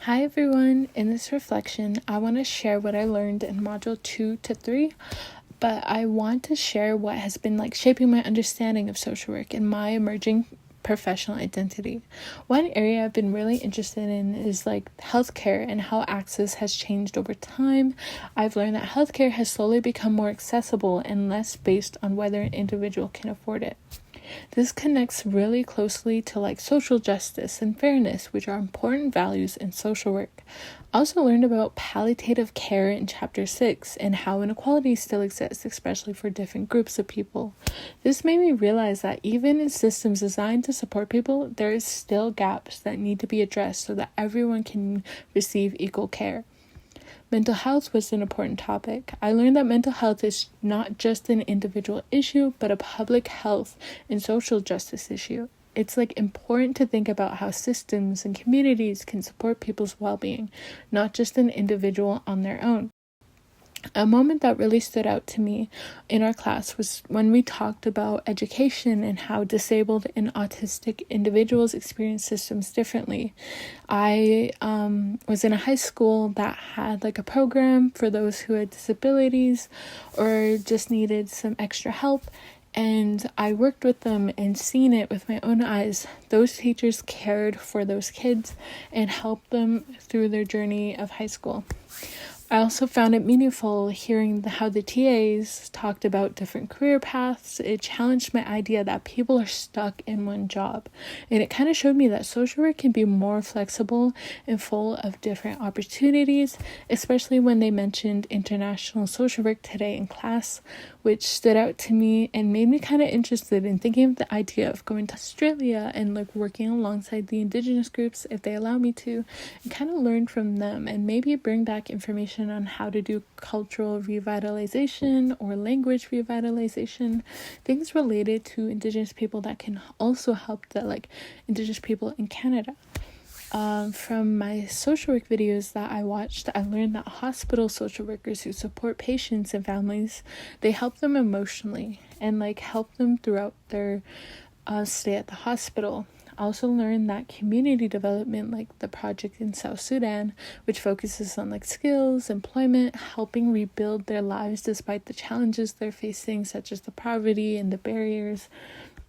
Hi everyone, in this reflection, I want to share what I learned in Module 2 to 3, but I want to share what has been shaping my understanding of social work and my emerging professional identity. One area I've been really interested in is healthcare and how access has changed over time. I've learned that healthcare has slowly become more accessible and less based on whether an individual can afford it. This connects really closely to social justice and fairness, which are important values in social work. I also learned about palliative care in Chapter 6 and how inequality still exists, especially for different groups of people. This made me realize that even in systems designed to support people, there is still gaps that need to be addressed so that everyone can receive equal care. Mental health was an important topic. I learned that mental health is not just an individual issue, but a public health and social justice issue. It's important to think about how systems and communities can support people's well-being, not just an individual on their own. A moment that really stood out to me in our class was when we talked about education and how disabled and autistic individuals experience systems differently. I was in a high school that had a program for those who had disabilities or just needed some extra help. And I worked with them and seen it with my own eyes. Those teachers cared for those kids and helped them through their journey of high school. I also found it meaningful hearing how the TAs talked about different career paths. It challenged my idea that people are stuck in one job. And it kind of showed me that social work can be more flexible and full of different opportunities, especially when they mentioned international social work today in class, which stood out to me and made me kind of interested in thinking of the idea of going to Australia and working alongside the Indigenous groups if they allow me to, and kind of learn from them and maybe bring back information on how to do cultural revitalization or language revitalization, things related to Indigenous people that can also help the Indigenous people in Canada. From my social work videos that I watched, I learned that hospital social workers who support patients and families, they help them emotionally and help them throughout their stay at the hospital. I also learned that community development, like the project in South Sudan, which focuses on skills, employment, helping rebuild their lives despite the challenges they're facing, such as the poverty and the barriers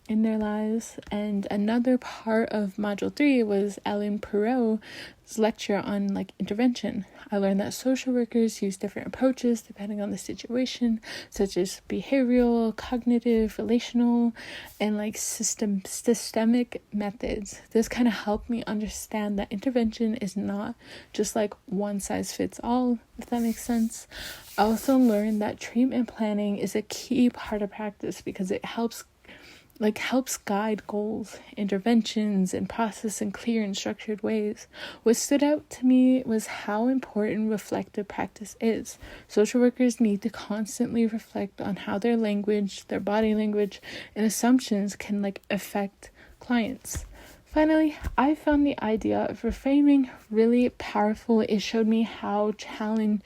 in their lives. And another part of Module 3 was Ellen Perot's lecture on intervention. I learned that social workers use different approaches depending on the situation, such as behavioral, cognitive, relational, and systemic methods. This kind of helped me understand that intervention is not just one size fits all, if that makes sense. I also learned that treatment planning is a key part of practice because it helps guide goals, interventions, and process in clear and structured ways. What stood out to me was how important reflective practice is. Social workers need to constantly reflect on how their language, their body language, and assumptions can affect clients. Finally, I found the idea of reframing really powerful. It showed me how changing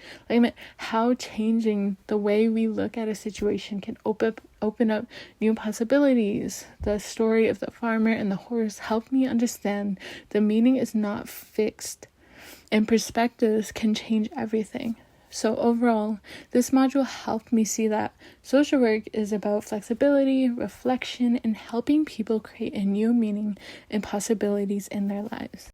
the way we look at a situation can open up new possibilities. The story of the farmer and the horse helped me understand the meaning is not fixed, and perspectives can change everything. So overall, this module helped me see that social work is about flexibility, reflection, and helping people create a new meaning and possibilities in their lives.